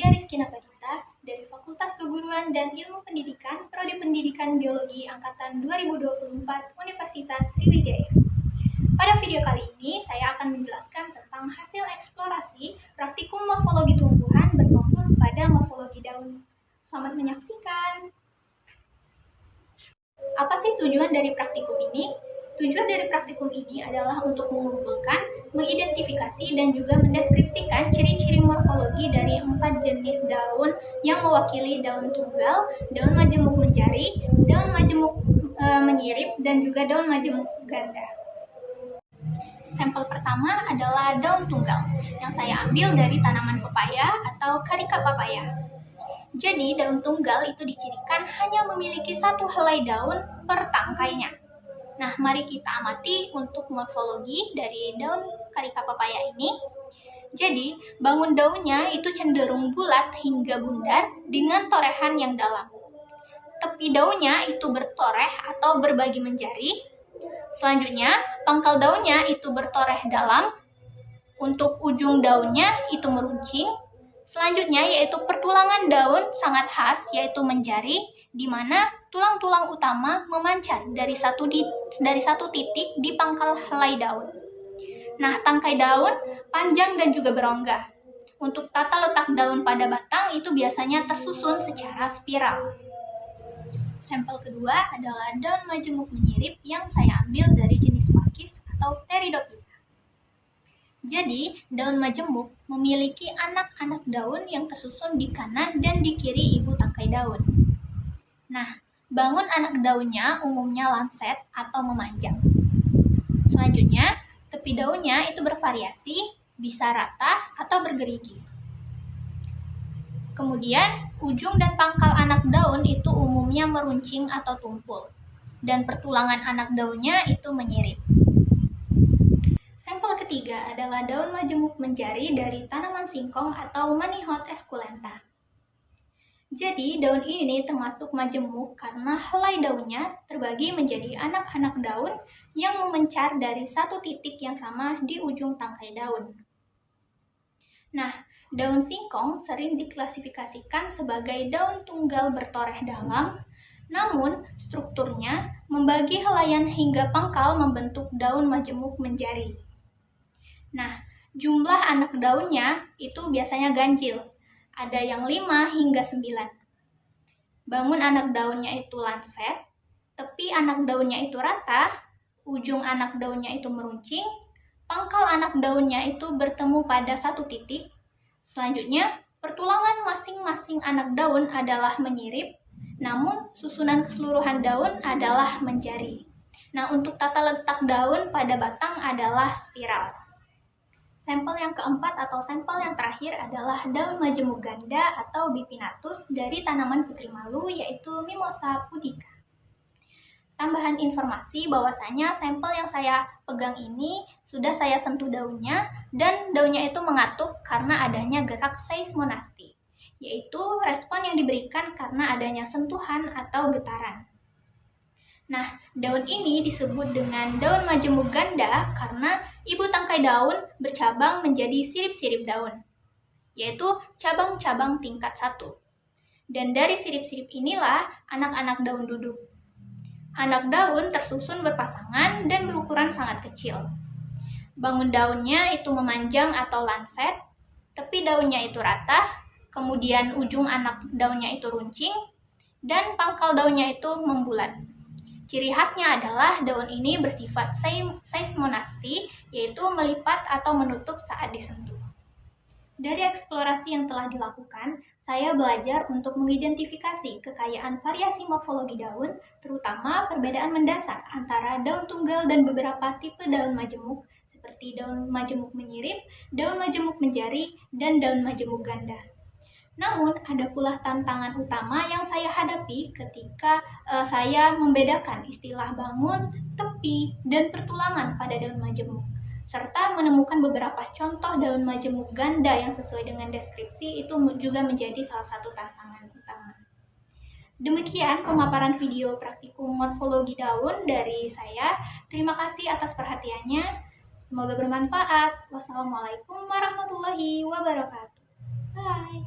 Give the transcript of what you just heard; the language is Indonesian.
Saya Rizky Nabagita dari Fakultas Keguruan dan Ilmu Pendidikan, Prodi Pendidikan Biologi Angkatan 2024 Universitas Sriwijaya. Pada video kali ini, saya akan menjelaskan tentang hasil eksplorasi praktikum morfologi tumbuhan berfokus pada morfologi daun. Selamat menyaksikan. Apa sih tujuan dari praktikum ini? Tujuan dari praktikum ini adalah untuk mengumpulkan, mengidentifikasi, dan juga mendeskripsikan ciri-ciri morfologi dari 4 jenis daun yang mewakili daun tunggal, daun majemuk menjari, daun majemuk menyirip, dan juga daun majemuk ganda. Sampel pertama adalah daun tunggal, yang saya ambil dari tanaman pepaya atau Carica papaya. Jadi, daun tunggal itu dicirikan hanya memiliki satu helai daun per tangkainya. Nah, mari kita amati untuk morfologi dari daun Carica papaya ini. Jadi, bangun daunnya itu cenderung bulat hingga bundar dengan torehan yang dalam. Tepi daunnya itu bertoreh atau berbagi menjari. Selanjutnya, pangkal daunnya itu bertoreh dalam. Untuk ujung daunnya itu meruncing. Selanjutnya yaitu pertulangan daun sangat khas yaitu menjari, di mana tulang-tulang utama memancar dari satu titik di pangkal helai daun. Nah, tangkai daun panjang dan juga berongga. Untuk tata letak daun pada batang itu biasanya tersusun secara spiral. Sampel kedua adalah daun majemuk menyirip yang saya ambil dari jenis pakis atau Pteridophyta. Jadi, daun majemuk memiliki anak-anak daun yang tersusun di kanan dan di kiri ibu tangkai daun. Nah, bangun anak daunnya umumnya lanset atau memanjang. Selanjutnya, tepi daunnya itu bervariasi, bisa rata atau bergerigi. Kemudian, ujung dan pangkal anak daun itu umumnya meruncing atau tumpul, dan pertulangan anak daunnya itu menyirip. Sampel ketiga adalah daun majemuk menjari dari tanaman singkong atau Manihot esculenta. Jadi, daun ini termasuk majemuk karena helai daunnya terbagi menjadi anak-anak daun yang memencar dari satu titik yang sama di ujung tangkai daun. Nah, daun singkong sering diklasifikasikan sebagai daun tunggal bertoreh dalam, namun strukturnya membagi helaian hingga pangkal membentuk daun majemuk menjari. Nah, jumlah anak daunnya itu biasanya ganjil, ada yang 5 hingga 9. Bangun anak daunnya itu lanset, tepi anak daunnya itu rata, ujung anak daunnya itu meruncing, pangkal anak daunnya itu bertemu pada satu titik. Selanjutnya, pertulangan masing-masing anak daun adalah menyirip, namun susunan keseluruhan daun adalah menjari. Nah, untuk tata letak daun pada batang adalah spiral. Sampel yang keempat atau sampel yang terakhir adalah daun majemuk ganda atau Bipinatus dari tanaman putri malu yaitu Mimosa pudica. Tambahan informasi bahwasanya sampel yang saya pegang ini sudah saya sentuh daunnya dan daunnya itu mengatuk karena adanya gerak seismonasti, yaitu respon yang diberikan karena adanya sentuhan atau getaran. Nah, daun ini disebut dengan daun majemuk ganda karena ibu tangkai daun bercabang menjadi sirip-sirip daun, yaitu cabang-cabang tingkat 1. Dan dari sirip-sirip inilah anak-anak daun duduk. Anak daun tersusun berpasangan dan berukuran sangat kecil. Bangun daunnya itu memanjang atau lanset, tepi daunnya itu rata, kemudian ujung anak daunnya itu runcing, dan pangkal daunnya itu membulat. Ciri khasnya adalah daun ini bersifat seismonasti, yaitu melipat atau menutup saat disentuh. Dari eksplorasi yang telah dilakukan, saya belajar untuk mengidentifikasi kekayaan variasi morfologi daun, terutama perbedaan mendasar antara daun tunggal dan beberapa tipe daun majemuk, seperti daun majemuk menyirip, daun majemuk menjari, dan daun majemuk ganda. Namun, ada pula tantangan utama yang saya hadapi ketika saya membedakan istilah bangun, tepi, dan pertulangan pada daun majemuk, serta menemukan beberapa contoh daun majemuk ganda yang sesuai dengan deskripsi itu juga menjadi salah satu tantangan utama. Demikian pemaparan video praktikum morfologi daun dari saya. Terima kasih atas perhatiannya. Semoga bermanfaat. Wassalamualaikum warahmatullahi wabarakatuh. Bye.